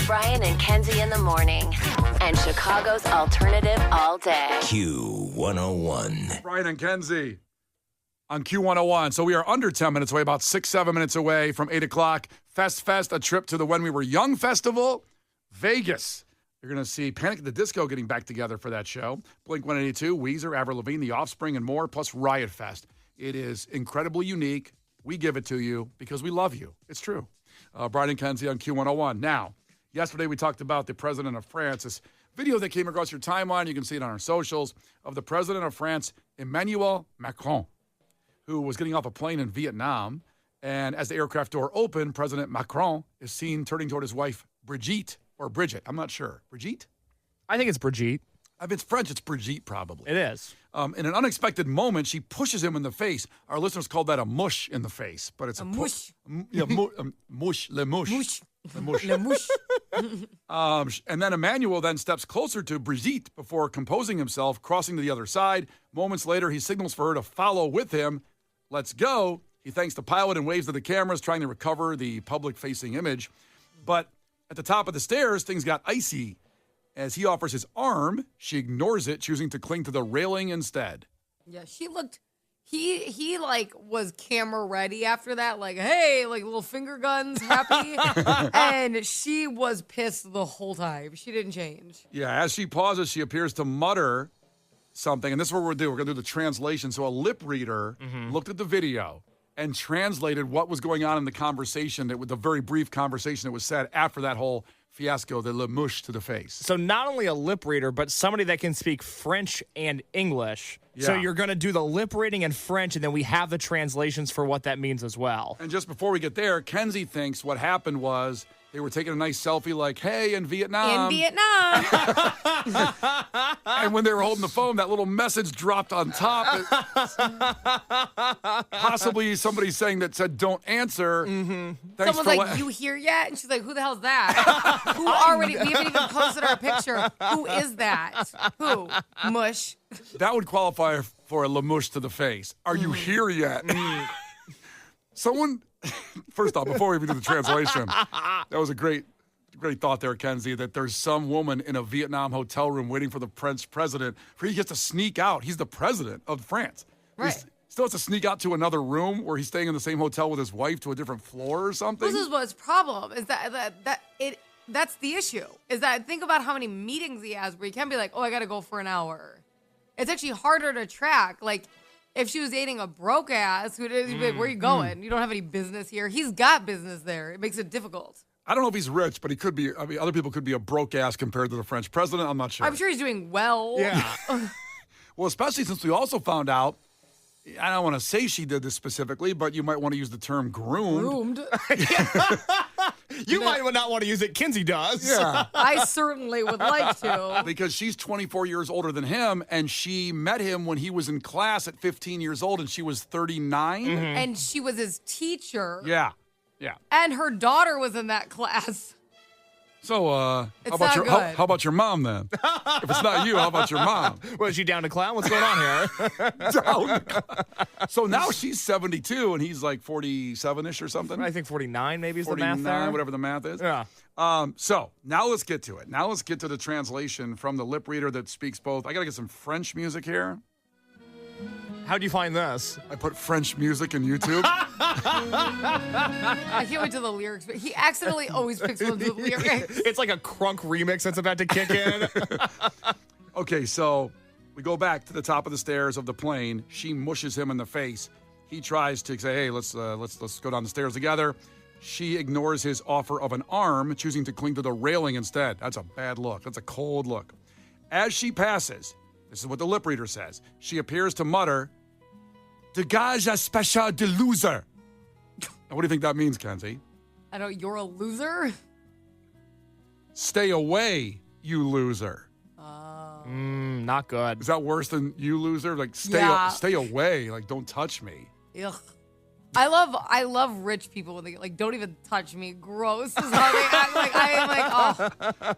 Brian and Kenzie in the morning. And Chicago's alternative all day. Q101. Brian and Kenzie on Q101. So we are under 10 minutes away, about 6-7 minutes away from 8 o'clock. Fest, a trip to the When We Were Young Festival, Vegas. You're going to see Panic at the Disco getting back together for that show. Blink-182, Weezer, Avril Lavigne, The Offspring, and more, plus Riot Fest. It is incredibly unique. We give it to you because we love you. It's true. Brian and Kenzie on Q101. Now, yesterday we talked about the president of France. This video that came across your timeline, you can see it on our socials, of the president of France, Emmanuel Macron, who was getting off a plane in Vietnam. And as the aircraft door opened, President Macron is seen turning toward his wife, Brigitte, or Bridget. I'm not sure. Brigitte? I think it's Brigitte. If it's French, it's Brigitte, probably. It is. In an unexpected moment, she pushes him in the face. Our listeners called that a mush in the face, but it's a mush. Mush, le mush. Mush. Le mush. Le mush. And then Emmanuel then steps closer to Brigitte before composing himself, crossing to the other side. Moments later, he signals for her to follow with him. Let's go. He thanks the pilot and waves to the cameras, trying to recover the public-facing image. But at the top of the stairs, things got icy. As he offers his arm, she ignores it, choosing to cling to the railing instead. Yeah, she looked, he like was camera ready after that, like, hey, like little finger guns, happy. And she was pissed the whole time. She didn't change. Yeah, as she pauses, she appears to mutter something. And this is what we'll do. We're going to do the translation. So a lip reader looked at the video and translated what was going on in the conversation, the very brief conversation that was said after that whole fiasco, the le mouche to the face. So not only a lip reader, but somebody that can speak French and English. Yeah. So you're going to do the lip reading in French, and then we have the translations for what that means as well. And just before we get there, Kenzie thinks what happened was they were taking a nice selfie like, hey, in Vietnam. In Vietnam. And when they were holding the phone, that little message dropped on top. Possibly somebody saying that said, don't answer. Thanks Someone's like, you here yet? And she's like, who the hell's that? We haven't even posted our picture. Who is that? Who? Mush. That would qualify for a lamouche to the face. Are you here yet? Someone, first off, before we even do the translation, that was a great thought there, Kenzie, that there's some woman in a Vietnam hotel room waiting for the French president. He gets to sneak out. He's the president of France. Right. He still has to sneak out to another room where he's staying in the same hotel with his wife to a different floor or something. This is what's problem is that's the issue. Is that think about how many meetings he has where he can't be like, oh, I got to go for an hour. It's actually harder to track. Like, if she was dating a broke ass, who did, where are you going? You don't have any business here. He's got business there. It makes it difficult. I don't know if he's rich, but he could be. I mean, other people could be a broke ass compared to the French president. I'm not sure. I'm sure he's doing well. Yeah. Well, especially since we also found out, I don't want to say she did this specifically, but you might want to use the term groomed. You might not want to use it. Kenzie does. Yeah. I certainly would like to. Because she's 24 years older than him, and she met him when he was in class at 15 years old, and she was 39. And she was his teacher. Yeah. And her daughter was in that class. So, how good. about your mom then? If it's not you, how about your mom? Well, is she down to clown? What's going on here? Down. So now she's 72 and he's like 47-ish or something. I think 49 maybe is the 49, math there. whatever the math is. Yeah. So now let's get to it. Now let's get to the translation from the lip reader that speaks both. I got to get some French music here. How'd you find this? I put French music in YouTube. I can't wait till the lyrics. But he accidentally always picks one of the lyrics. It's like a crunk remix that's about to kick in. Okay, so we go back to the top of the stairs of the plane. She mushes him in the face. He tries to say, "Hey, let's go down the stairs together." She ignores his offer of an arm, choosing to cling to the railing instead. That's a bad look. That's a cold look. As she passes, this is what the lip reader says. She appears to mutter, "Dégage espèce de loser." Now, what do you think that means, Kenzie? I know, you're a loser? Stay away, you loser. Not good. Is that worse than you loser? Like, stay away. Like, don't touch me. Ugh. I love rich people when they like, don't even touch me. Gross is how they act. Like, I am like,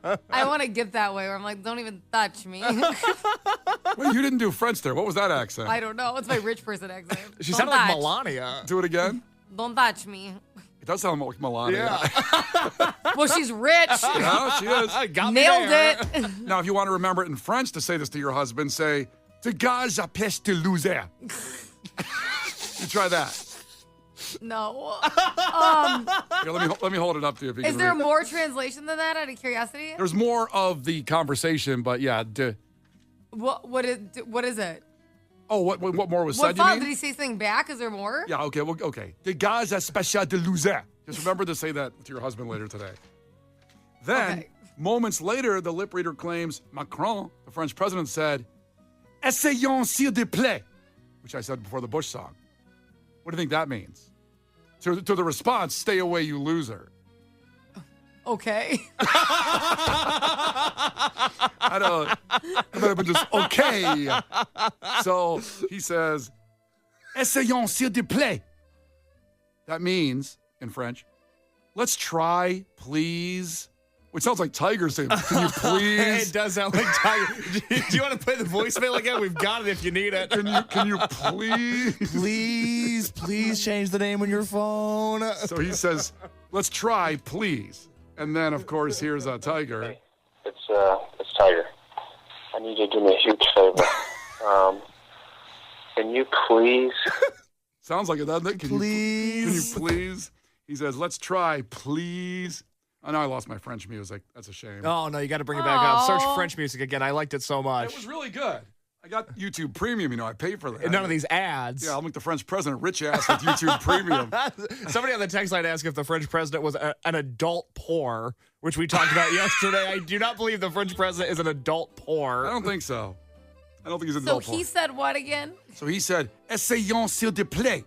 oh, I want to get that way where I'm like, don't even touch me. Wait, you didn't do French there. What was that accent? I don't know. It's my rich person accent. She Don't sounded like touch. Melania. Do it again. Don't touch me. It does sound like Melania. Yeah. Well, she's rich. Yeah, she is. Got me Nailed there. it. Now, if you want to remember it in French to say this to your husband, say, "Dégage à peste de loser." You try that. No. Here, let me hold it up to you. If you Is can there read. more translation than that? Out of curiosity. There's more of the conversation, but yeah. What is it? Oh, what more was What said? You followed? mean? Did he say something back? Is there more? Yeah. Okay. Well, okay. Dégage à spécial de loser. Just remember to say that to your husband later today. Then, Okay. moments later, the lip reader claims Macron, the French president, said, "Essayons s'il te plaît," which I said before the Bush song. What do you think that means? To the response, "Stay away, you loser." Okay. I don't. I might have been just okay. So he says, "Essayons s'il te plaît." That means, in French, "Let's try, please." Which sounds like Tiger saying, "Can you please? It does sound like Tiger. Do you want to play the voicemail again? We've got it if you need it. Can you please?" Please change the name on your phone. So he says, "Let's try, please." And then, of course, here's Tiger. It's Tiger. I need you to do me a huge favor. Can you please? Sounds like it, doesn't it? Can you Please. please? He says, "Let's try, please." I know I lost my French music. That's a shame. Oh, no, you got to bring it back up. Search Aw. French music again. I liked it so much. It was really good. I got YouTube Premium. I pay for that. None of these ads. Yeah, I'll make the French president rich ass with YouTube Premium. Somebody on the text line asked if the French president was an adult poor, which we talked about yesterday. I do not believe the French president is an adult poor. I don't think so. I don't think he's an So adult. he said what again? So he said, "Essayons s'il te plaît,"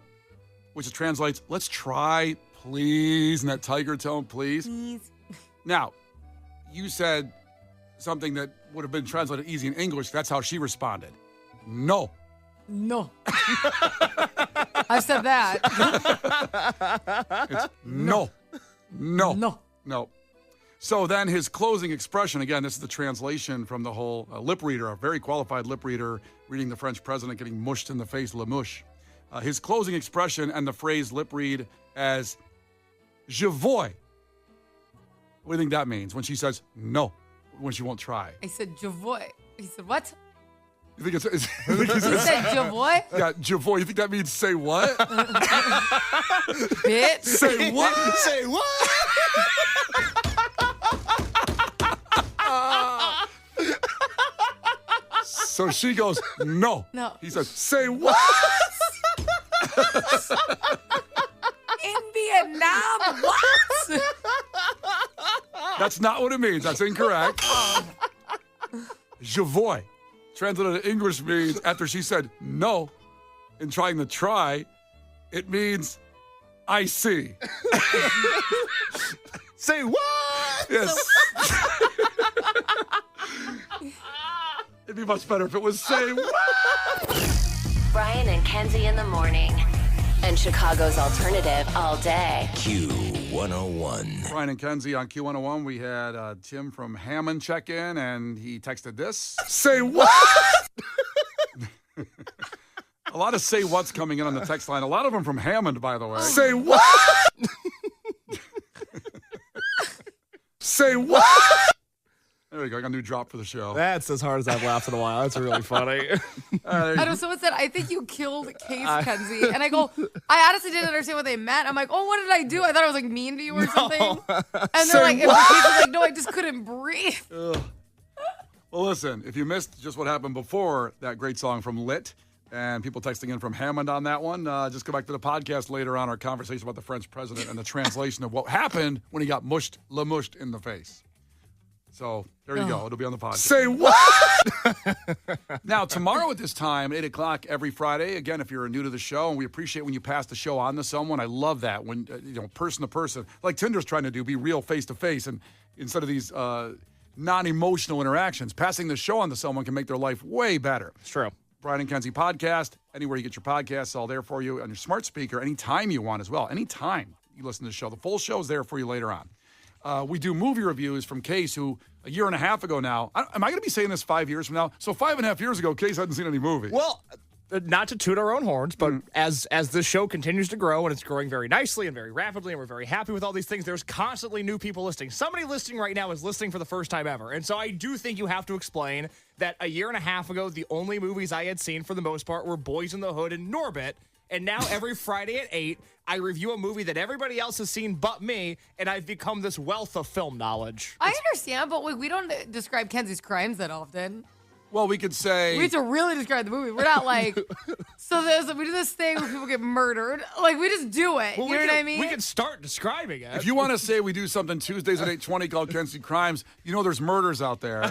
which translates, "Let's try, please," in that Tiger tone, please. Now, you said something that would have been translated easy in English. That's how she responded. No. No. I said that. It's no. No. No. No. So then his closing expression, again, this is the translation from the whole lip reader, a very qualified lip reader reading the French president getting mushed in the face, le mouche. His closing expression and the phrase lip read as "je vois." What do you think that means when she says no, when she won't try? I said Javoy. He said what? You think it's He said Javoy? yeah, je vois. You think that means say what? Bitch. Say what? Say what? So she goes, no. No. He says, say what? In Vietnam. What? That's not what it means. That's incorrect. Je vois. Translated to English means after she said no in trying to try, it means I see. Say what? Yes. It'd be much better if it was say what? Brian and Kenzie in the morning. And Chicago's alternative all day. Q101. Brian and Kenzie on Q101. We had Tim from Hammond check in, and he texted this. Say what? A lot of say what's coming in on the text line. A lot of them from Hammond, by the way. Say what? Say what? There we go. I got a new drop for the show. That's as hard as I've laughed in a while. That's really funny. I know someone said, I think you killed Case Kenzie. And I go, I honestly didn't understand what they meant. I'm like, oh, what did I do? I thought I was like mean to you or something. And they're Say like, if the Case was like, no, I just couldn't breathe. Well, listen, if you missed just what happened before that great song from Lit and people texting in from Hammond on that one, just go back to the podcast later on, our conversation about the French president and the translation of what happened when he got mushed in the face. So there you go. It'll be on the podcast. Say what? Now, tomorrow at this time, 8 o'clock every Friday. Again, if you're new to the show, and we appreciate when you pass the show on to someone. I love that when, person to person, like Tinder's trying to do, be real face to face. And instead of these non-emotional interactions, passing the show on to someone can make their life way better. It's true. Brian and Kenzie podcast, anywhere you get your podcasts, all there for you on your smart speaker, anytime you want as well. Anytime you listen to the show. The full show is there for you later on. We do movie reviews from Case, who a year and a half ago now, am I going to be saying this 5 years from now? So 5.5 years ago, Case hadn't seen any movie. Well, not to toot our own horns, but as this show continues to grow, and it's growing very nicely and very rapidly, and we're very happy with all these things, there's constantly new people listening. Somebody listening right now is listening for the first time ever. And so I do think you have to explain that a year and a half ago, the only movies I had seen for the most part were Boys in the Hood and Norbit. And now every Friday at 8, I review a movie that everybody else has seen but me, and I've become this wealth of film knowledge. I understand, but we don't describe Kenzie's crimes that often. Well, we could say... We have to really describe the movie. We're not like, we do this thing where people get murdered. Like, we just do it. Well, you know what I mean? We can start describing it. If you want to say we do something Tuesdays at 8:20 called Kenzie Crimes, you know there's murders out there.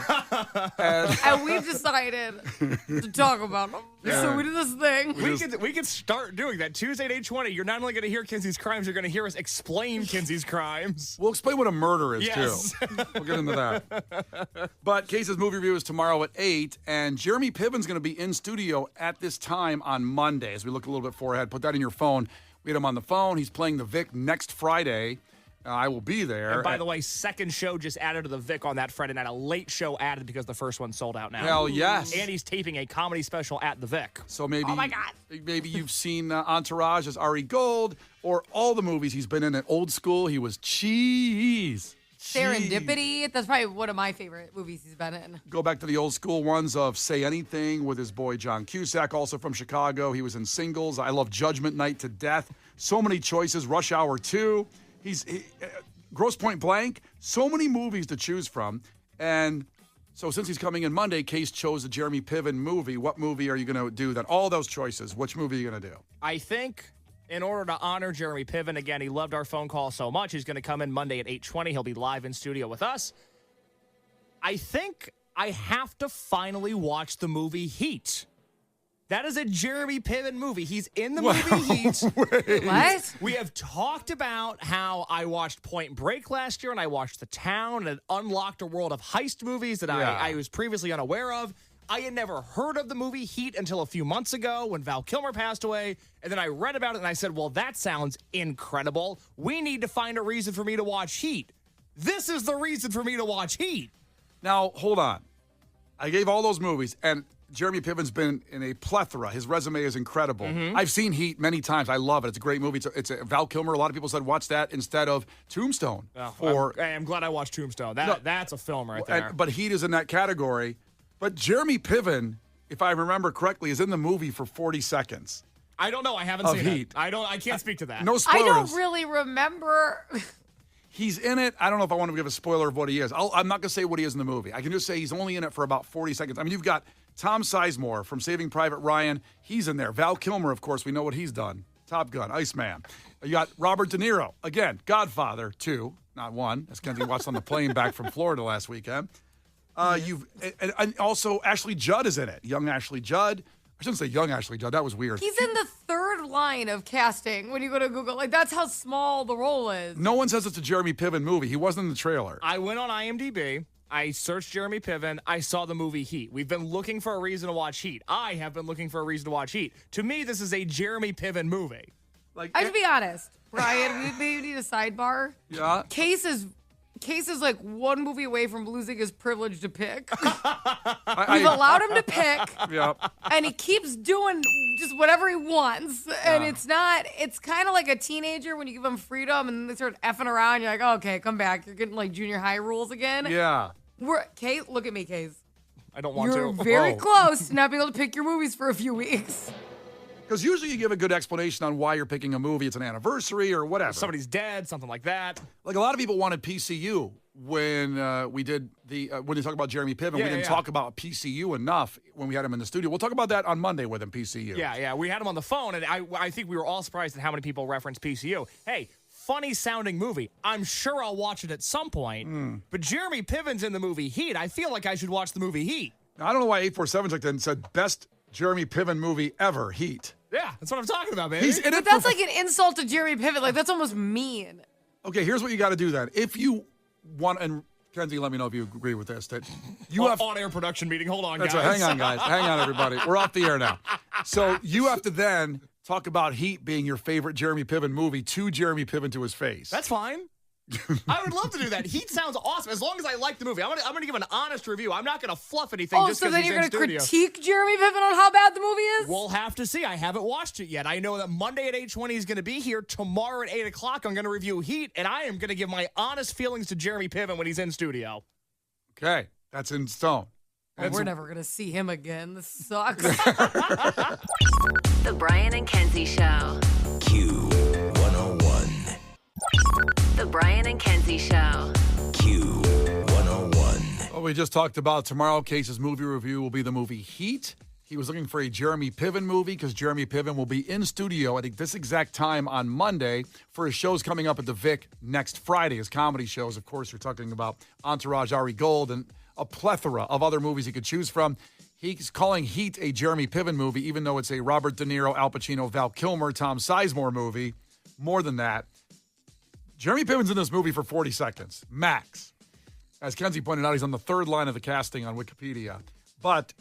And we've decided to talk about them. Yeah. So we do this thing. We can start doing that. Tuesday at 8:20, you're not only going to hear Kenzie's Crimes, you're going to hear us explain Kenzie's Crimes. We'll explain what a murder is, Yes. too. We'll get into that. But Case's movie review is tomorrow at 8, and Jeremy Piven's going to be in studio at this time on Monday. As we look a little bit forward, put that in your phone. We had him on the phone. He's playing the Vic next Friday. I will be there. And by the way, second show just added to the Vic on that Friday night. A late show added because the first one sold out now. Hell yes. And he's taping a comedy special at the Vic. So maybe, Oh my God. Maybe you've seen Entourage as Ari Gold, or all the movies he's been in at Old School. He was Cheese. Serendipity. That's probably one of my favorite movies he's been in. Go back to the old school ones of Say Anything with his boy John Cusack, also from Chicago. He was in Singles. I love Judgment Night to death. So many choices. Rush Hour 2. Grosse Point Blank. So many movies to choose from. And so since he's coming in Monday, Case chose the Jeremy Piven movie. What movie are you going to do then? All those choices. Which movie are you going to do? I think in order to honor Jeremy Piven, again, he loved our phone call so much, he's going to come in Monday at 8:20. He'll be live in studio with us. I think I have to finally watch the movie Heat. That is a Jeremy Piven movie. He's in the movie Heat. What? We have talked about how I watched Point Break last year, and I watched The Town, and it unlocked a world of heist movies that I was previously unaware of. I had never heard of the movie Heat until a few months ago when Val Kilmer passed away, and then I read about it, and I said, well, that sounds incredible. We need to find a reason for me to watch Heat. This is the reason for me to watch Heat. Now, hold on. I gave all those movies, and Jeremy Piven's been in a plethora. His resume is incredible. I've seen Heat many times. I love it. It's a great movie. It's a Val Kilmer. A lot of people said watch that instead of Tombstone. I'm glad I watched Tombstone. That's a film right there. But Heat is in that category. But Jeremy Piven, if I remember correctly, is in the movie for 40 seconds. I don't know. I haven't Of seen Heat. it. I can't speak to that. No I spoilers. don't really remember. He's in it. I don't know if I want to give a spoiler of what he is. I'm not going to say what he is in the movie. I can just say he's only in it for about 40 seconds. I mean, you've got Tom Sizemore from Saving Private Ryan. He's in there. Val Kilmer, of course, we know what he's done. Top Gun, Iceman. You got Robert De Niro. Again, Godfather 2, not 1, as Kenzie watched on the plane back from Florida last weekend. And also Ashley Judd is in it. Young Ashley Judd. I shouldn't say young Ashley Judd. That was weird. He's in the third line of casting when you go to Google. Like, that's how small the role is. No one says it's a Jeremy Piven movie. He wasn't in the trailer. I went on IMDb. I searched Jeremy Piven. I saw the movie Heat. We've been looking for a reason to watch Heat. I have been looking for a reason to watch Heat. To me, this is a Jeremy Piven movie. Like, I have to be honest, Brian, we maybe need a sidebar. Yeah. Case is like one movie away from losing his privilege to pick. We've allowed him to pick, Yeah. and he keeps doing just whatever he wants. And it's kind of like a teenager when you give them freedom and they start effing around. You're like, oh, okay, come back. You're getting like junior high rules again. Yeah. Case, look at me, Case. I don't want You're to. very Oh. close to not being able to pick your movies for a few weeks. Because usually you give a good explanation on why you're picking a movie. It's an anniversary or whatever. Somebody's dead, something like that. Like a lot of people wanted PCU when we did when they talk about Jeremy Piven. We didn't talk about PCU enough when we had him in the studio. We'll talk about that on Monday with him, PCU. Yeah. We had him on the phone, and I think we were all surprised at how many people referenced PCU. Hey, funny sounding movie. I'm sure I'll watch it at some point. But Jeremy Piven's in the movie Heat. I feel like I should watch the movie Heat. Now, I don't know why 847 took that and said best Jeremy Piven movie ever, Heat. Yeah, that's what I'm talking about, baby. He's in But it that's for, like an insult to Jeremy Piven. Like, that's almost mean. Okay, here's what you got to do then. If you want, and Kenzie, let me know if you agree with this, that you have on-air production meeting. Hold on, That's guys. right. Hang on, guys. Hang on, everybody. We're off the air now. So you have to then talk about Heat being your favorite Jeremy Piven movie to Jeremy Piven to his face. That's fine. I would love to do that. Heat sounds awesome. As long as I like the movie. I'm gonna give an honest review. I'm not gonna fluff anything Oh, just so because then he's you're in going to studio. critique Jeremy Piven on how bad the movie is? We'll have to see. I haven't watched it yet. I know that Monday at 8:20 is going to be here. Tomorrow at 8 o'clock, I'm going to review Heat, and I am going to give my honest feelings to Jeremy Piven when he's in studio. Okay, that's in stone. Oh, we're never going to see him again. This sucks. The Brian and Kenzie Show. Q101. The Brian and Kenzie Show. Q101. Well, we just talked about tomorrow. Case's movie review will be the movie Heat. He was looking for a Jeremy Piven movie because Jeremy Piven will be in studio at this exact time on Monday for his shows coming up at the Vic next Friday, his comedy shows. Of course, you're talking about Entourage, Ari Gold, and a plethora of other movies he could choose from. He's calling Heat a Jeremy Piven movie, even though it's a Robert De Niro, Al Pacino, Val Kilmer, Tom Sizemore movie. More than that, Jeremy Piven's in this movie for 40 seconds, max. As Kenzie pointed out, he's on the third line of the casting on Wikipedia. But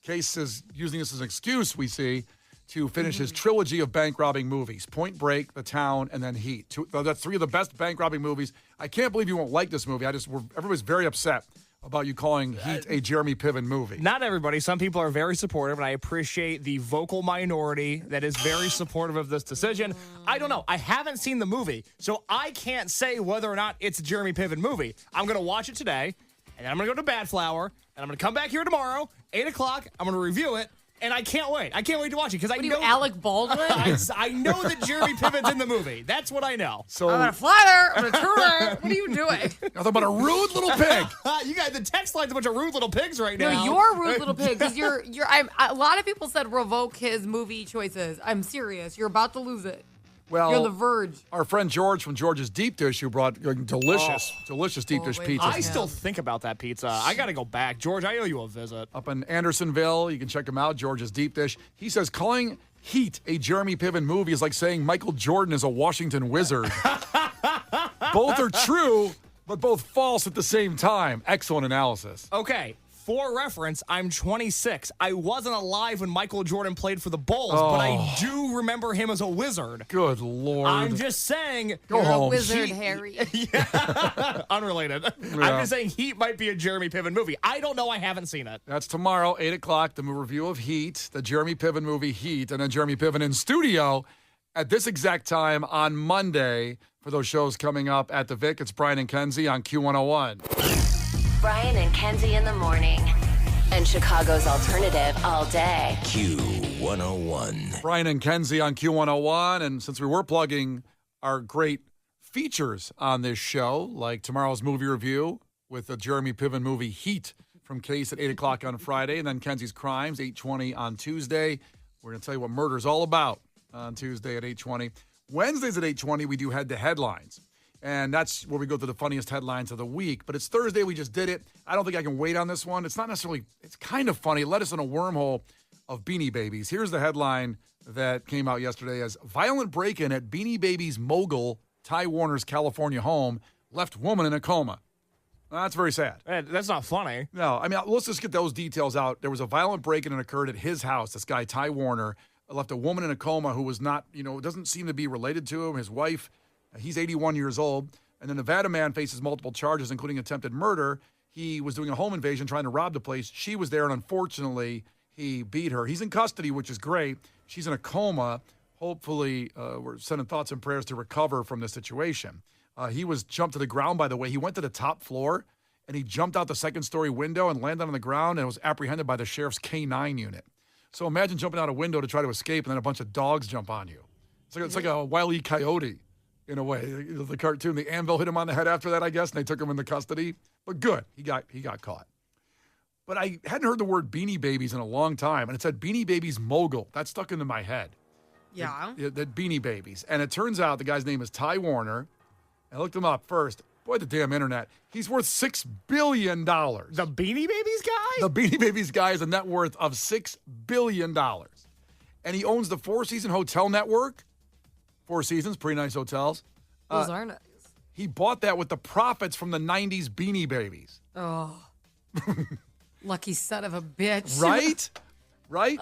Case is using this as an excuse, we see, to finish his trilogy of bank-robbing movies. Point Break, The Town, and then Heat. That's three of the best bank-robbing movies. I can't believe you won't like this movie. Everybody's very upset about you calling Heat a Jeremy Piven movie. Not everybody. Some people are very supportive, and I appreciate the vocal minority that is very supportive of this decision. I don't know. I haven't seen the movie, so I can't say whether or not it's a Jeremy Piven movie. I'm going to watch it today, and then I'm going to go to Bad Flower, and I'm going to come back here tomorrow, 8 o'clock. I'm going to review it. And I can't wait. I can't wait to watch it because I know Alec Baldwin? I know that Jeremy Piven's in the movie. That's what I know. So I'm gonna fly there. I'm gonna turn around. What are you doing? nothing but a rude little pig. You got the text line's a bunch of rude little pigs right now. No, you're rude little pig. Because a lot of people said revoke his movie choices. I'm serious. You're about to lose it. Well, You're on the verge. our friend George from George's Deep Dish, who brought delicious deep dish wait, pizza I still think about that pizza. I got to go back. George, I owe you a visit. up in Andersonville. You can check him out, George's Deep Dish. He says calling Heat a Jeremy Piven movie is like saying Michael Jordan is a Washington Wizard. Both are true, but both false at the same time. Excellent analysis. Okay, for reference, I'm 26. I wasn't alive when Michael Jordan played for the Bulls, but I do remember him as a wizard. Good Lord. I'm just saying. Go You're home. a wizard, Harry. Unrelated. I'm just saying Heat might be a Jeremy Piven movie. I don't know. I haven't seen it. That's tomorrow, 8 o'clock, the review of Heat, the Jeremy Piven movie Heat, and then Jeremy Piven in studio at this exact time on Monday for those shows coming up at the Vic. It's Brian and Kenzie on Q101. Brian and Kenzie in the morning. And Chicago's alternative all day. Q101. Brian and Kenzie on Q101. And since we were plugging our great features on this show, like tomorrow's movie review with the Jeremy Piven movie Heat from Case at 8 o'clock on Friday, and then Kenzie's Crimes, 8:20 on Tuesday. We're going to tell you what murder's all about on Tuesday at 8:20. Wednesdays at 8:20, we do Head to Headlines. And that's where we go to the funniest headlines of the week. But it's Thursday. We just did it. I don't think I can wait on this one. It's not necessarily, it's kind of funny. It led us in a wormhole of Beanie Babies. Here's the headline that came out yesterday as violent break-in at Beanie Babies mogul Ty Warner's California home left woman in a coma. Well, that's very sad. That's not funny. No, I mean, let's just get those details out. There was a violent break-in that occurred at his house. This guy, Ty Warner, left a woman in a coma who was not, doesn't seem to be related to him. His wife, he's 81 years old. And the Nevada man faces multiple charges, including attempted murder. He was doing a home invasion, trying to rob the place. She was there, and unfortunately, he beat her. He's in custody, which is great. She's in a coma. Hopefully, we're sending thoughts and prayers to recover from this situation. He was jumped to the ground, by the way. He went to the top floor, and he jumped out the second-story window and landed on the ground and was apprehended by the sheriff's K-9 unit. So imagine jumping out a window to try to escape, and then a bunch of dogs jump on you. It's like a Wile E. Coyote. In a way, the cartoon, the anvil hit him on the head after that, I guess, and they took him into custody. But good, he got caught. But I hadn't heard the word Beanie Babies in a long time, and it said Beanie Babies mogul. That stuck into my head. Yeah. The Beanie Babies. And it turns out the guy's name is Ty Warner. I looked him up first. Boy, the damn internet. He's worth $6 billion. The Beanie Babies guy? The Beanie Babies guy has a net worth of $6 billion. And he owns the Four Seasons Hotel Network. Four Seasons, pretty nice hotels. Those are nice. He bought that with the profits from the 90s Beanie Babies. Oh. Lucky son of a bitch. Right? Right?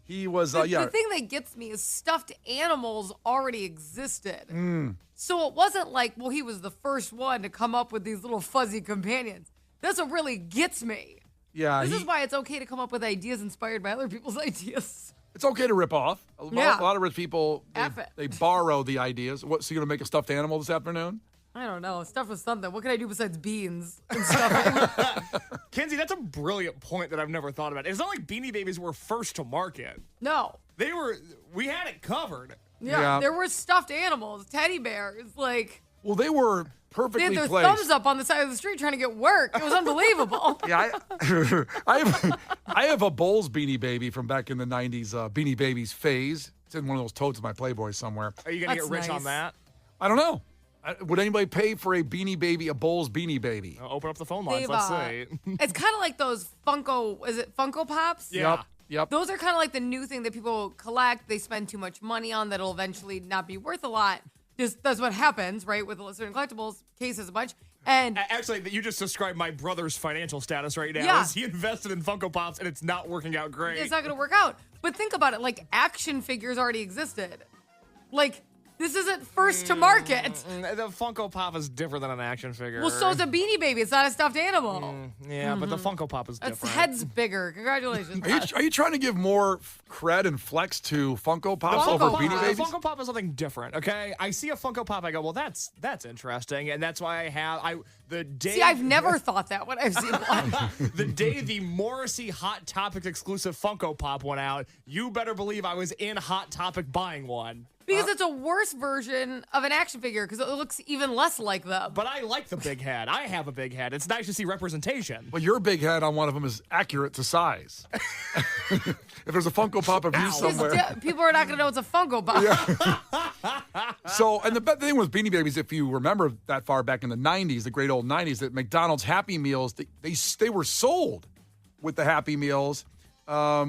He was, The yeah. thing that gets me is stuffed animals already existed. Mm. So it wasn't like, well, he was the first one to come up with these little fuzzy companions. That's what really gets me. Yeah. This is why it's okay to come up with ideas inspired by other people's ideas. It's okay to rip off. A lot of rich people, F it. they borrow the ideas. What? So you're going to make a stuffed animal this afternoon? I don't know. Stuff with something. What can I do besides beans and stuffing? Kenzie, that's a brilliant point that I've never thought about. It's not like Beanie Babies were first to market. No. We had it covered. Yeah, there were stuffed animals, teddy bears, like Well, they were they perfectly had their placed. thumbs up on the side of the street trying to get work. It was unbelievable. Yeah, I have a Bowles Beanie Baby from back in the 90s, Beanie Babies phase. It's in one of those totes of my Playboy somewhere. Are you going to That's get rich nice. on that? I don't know. Would anybody pay for a Beanie Baby, a Bowles Beanie Baby? Open up the phone lines. They've, Let's see. It's kind of like those is it Funko Pops? Yeah. Yep. Those are kind of like the new thing that people collect. They spend too much money on that'll eventually not be worth a lot. Just that's what happens, right? With certain collectibles, cases a bunch. And Actually, you just described my brother's financial status right now. Yeah. Is he invested in Funko Pops and it's not working out great. it's not going to work out. But think about it. Like action figures already existed. Like this isn't first to market. The Funko Pop is different than an action figure. Well, so is a Beanie Baby. It's not a stuffed animal. Yeah, but the Funko Pop is Its different. head's bigger. Congratulations. Are you trying to give more cred and flex to Funko Pops Funko over Pop. Beanie Babies? Funko Pop is something different, okay? I see a Funko Pop, I go, well, that's interesting, and that's why the day. See, I've never thought that when I've seen one. The day the Morrissey Hot Topic exclusive Funko Pop went out, you better believe I was in Hot Topic buying one. Because it's a worse version of an action figure because it looks even less like them. But I like the big head. I have a big head. It's nice to see representation. Well, your big head on one of them is accurate to size. If there's a Funko Pop of you somewhere. People are not going to know it's a Funko Pop. So, and the thing with Beanie Babies, if you remember that far back in the 90s, the great old 90s, that McDonald's Happy Meals, they were sold with the Happy Meals,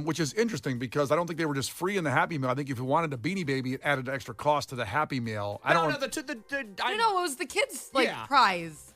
which is interesting because I don't think they were just free in the Happy Meal. I think if you wanted a Beanie Baby, it added extra cost to the Happy Meal. No, it was the kids' prize.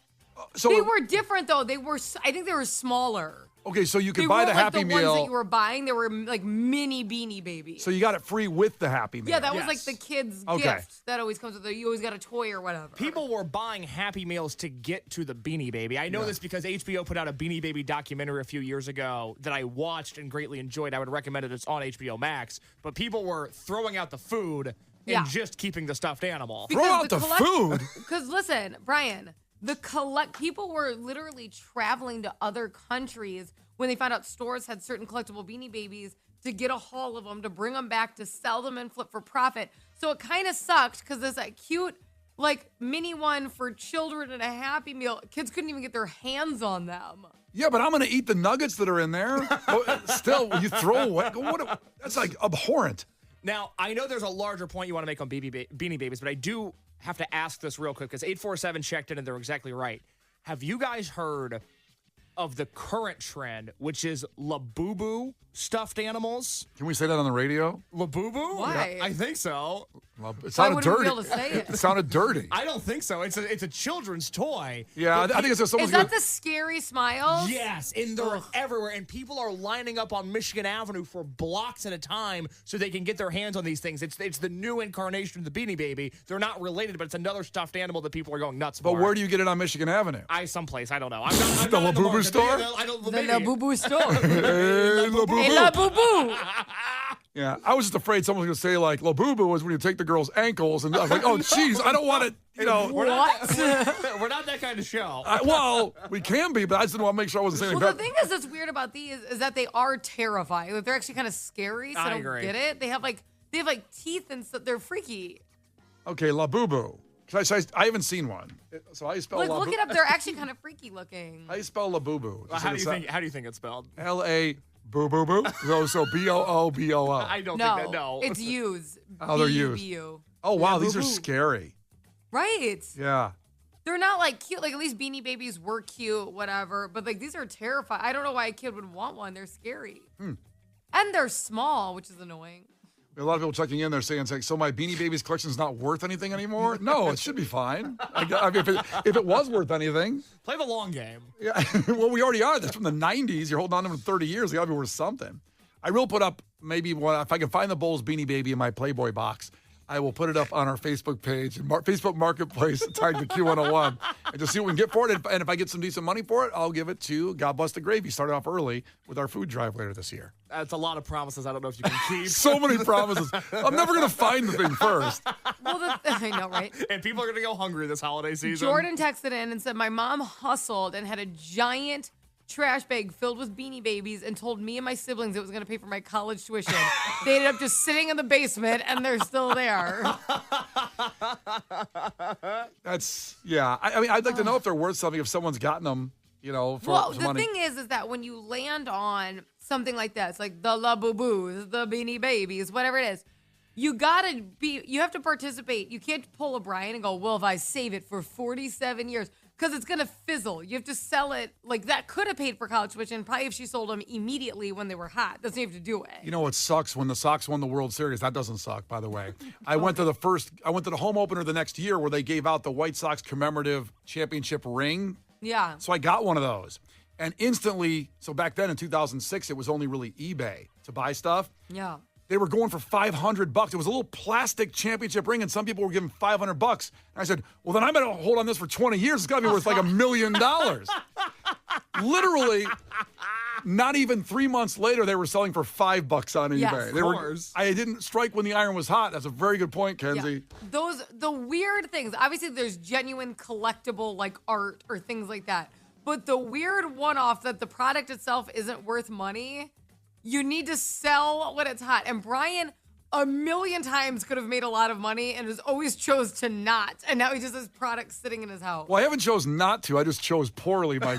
So They were different though. I think they were smaller. okay, so you could They buy weren't the like Happy the Meal. ones that you were buying. They were like mini Beanie Babies. So you got it free with the Happy Meal. Yeah, that was Yes. like the kids' Okay. gift that always comes with it. You always got a toy or whatever. People were buying Happy Meals to get to the Beanie Baby. I know this because HBO put out a Beanie Baby documentary a few years ago that I watched and greatly enjoyed. I would recommend it. It's on HBO Max. But people were throwing out the food Yeah. and just keeping the stuffed animal. Throw out the food? Because listen, Brian, people were literally traveling to other countries when they found out stores had certain collectible Beanie Babies to get a haul of them to bring them back to sell them and flip for profit. So it kind of sucked because there's that cute like mini one for children and a Happy Meal. Kids couldn't even get their hands on them. Yeah, but I'm going to eat the nuggets that are in there. Still, when you throw away, that's like abhorrent. Now, I know there's a larger point you want to make on Beanie Babies, but I do have to ask this real quick because 847 checked in and they're exactly right. Have you guys heard of the current trend, which is Labubu stuffed animals? Can we say that on the radio? Labubu? Why? I think so. It Why sounded wouldn't we dirty. be able to say it? It sounded dirty. I don't think so. It's a children's toy. Yeah, I think it's just someone's Is that gonna- the scary smiles? Yes, and they're everywhere, and people are lining up on Michigan Avenue for blocks at a time so they can get their hands on these things. It's the new incarnation of the Beanie Baby. They're not related, but it's another stuffed animal that people are going nuts for. But where do you get it on Michigan Avenue? Someplace, I don't know. I'm not The in Labubu market. store? The maybe. La Boo Boo store. Hey, Labubu. Hey, La Boo Boo. Yeah, I was just afraid someone was going to say, like, Labubu was when you take the girl's ankles. And I was like, oh, geez, I don't want it, What? We're not that kind of show. Well, we can be, but I just didn't want to make sure I wasn't saying Well, anything the thing that's weird about these is that they are terrifying. Like, they're actually kind of scary, so I I don't agree. get it. They have like teeth and stuff. They're freaky. Okay, Labubu. I haven't seen one. So how you spell Like, Labubu? look it up. They're actually kind of freaky looking. How you spell Labubu? How do you think it's spelled? L-A boo boo boo. So B-O-O-B-O-O. I don't think that. No, it's U's. Oh, they're used. B-U-B-U. Oh, wow, Yeah, these are boo-boo. scary. Right. Yeah. They're not like cute. Like at least Beanie Babies were cute, whatever. But like these are terrifying. I don't know why a kid would want one. They're scary. And they're small, which is annoying. A lot of people checking in there saying, so my Beanie Babies collection is not worth anything anymore? No, it should be fine. I mean, if it was worth anything. play the long game. Yeah, well, we already are. That's from the 90s. You're holding on to them for 30 years. They got to be worth something. I will put up maybe one, if I can find the Bulls Beanie Baby in my Playboy box, I will put it up on our Facebook page, Facebook Marketplace, tagged to Q101, and just see what we can get for it. And if I get some decent money for it, I'll give it to God Bless the Gravy. Started off early with our food drive later this year. That's a lot of promises. I don't know if you can keep. So many promises. I'm never going to find the thing first. Well, I know, right? And people are going to go hungry this holiday season. Jordan texted in and said, my mom hustled and had a giant trash bag filled with Beanie Babies and told me and my siblings it was going to pay for my college tuition. They ended up just sitting in the basement, and they're still there. That's, yeah. I mean, I'd like to know if they're worth something, if someone's gotten them, for Well, some the money. thing is that when you land on something like this, like the La Boo Boos, the Beanie Babies, whatever it is, you have to participate. You can't pull a Brian and go, well, if I save it for 47 years, because it's going to fizzle. You have to sell it. Like, that could have paid for college tuition, probably if she sold them immediately when they were hot. Doesn't have to do it. You know what sucks? When the Sox won the World Series, that doesn't suck, by the way. I went to the home opener the next year where they gave out the White Sox commemorative championship ring. Yeah. So I got one of those. And instantly, so back then in 2006, it was only really eBay to buy stuff. Yeah. They were going for $500. It was a little plastic championship ring, and some people were giving $500. And I said, well, then I'm going to hold on this for 20 years. It's got to be worth like $1 million. Literally, not even 3 months later, they were selling for $5 on eBay. Yes, of course. I didn't strike when the iron was hot. That's a very good point, Kenzie. Yeah. The weird things, obviously there's genuine collectible like art or things like that. But the weird one-off that the product itself isn't worth money, you need to sell when it's hot. And Brian, a million times could have made a lot of money and has always chose to not. And now he just has products sitting in his house. Well, I haven't chose not to. I just chose poorly. I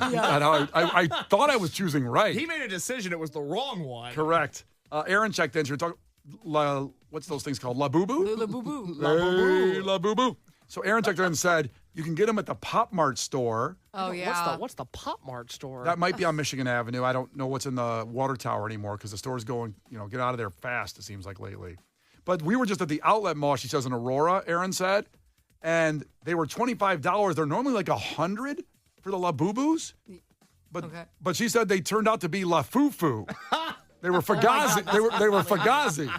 thought I was choosing right. He made a decision. It was the wrong one. Correct. Aaron checked in. What's those things called? La Boo Boo? La Boo Boo. Hey, La Boo Boo. So Aaron checked in and said, you can get them at the Pop Mart store. Oh, yeah. What's the Pop Mart store? That might be on Michigan Avenue. I don't know what's in the water tower anymore because the store's going, get out of there fast, it seems like lately. But we were just at the outlet mall, she says, in Aurora, Aaron said, and they were $25. They're normally like $100 for the La Boo Boos. But she said they turned out to be La Foo Foo. They were Fugazi. They were Fugazi,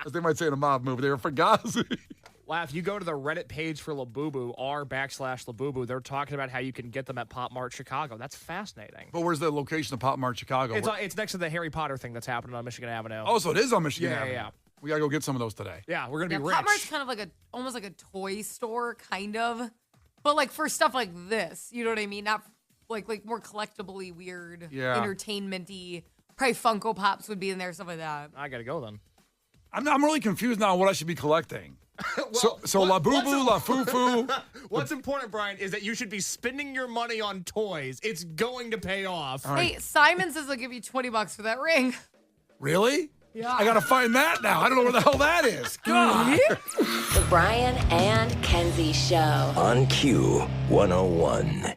as they might say in a mob movie. They were Fugazi. Wow, if you go to the Reddit page for Labubu, r/Labubu, they're talking about how you can get them at Pop Mart Chicago. That's fascinating. But where's the location of Pop Mart Chicago? It's next to the Harry Potter thing that's happening on Michigan Avenue. Oh, so it is on Michigan Avenue. Yeah. We got to go get some of those today. Yeah, we're going to be rich. Pop Mart's kind of like almost like a toy store, kind of. But like for stuff like this, you know what I mean? Not like more collectibly weird, entertainment-y. Probably Funko Pops would be in there, stuff like that. I got to go then. I'm really confused now on what I should be collecting. So La Boo Boo, La Foo Foo. What's important, Brian, is that you should be spending your money on toys. It's going to pay off. Hey, Simon says they'll give you $20 for that ring. Really? Yeah. I got to find that now. I don't know where the hell that is. God. The Brian and Kenzie Show. On Q101.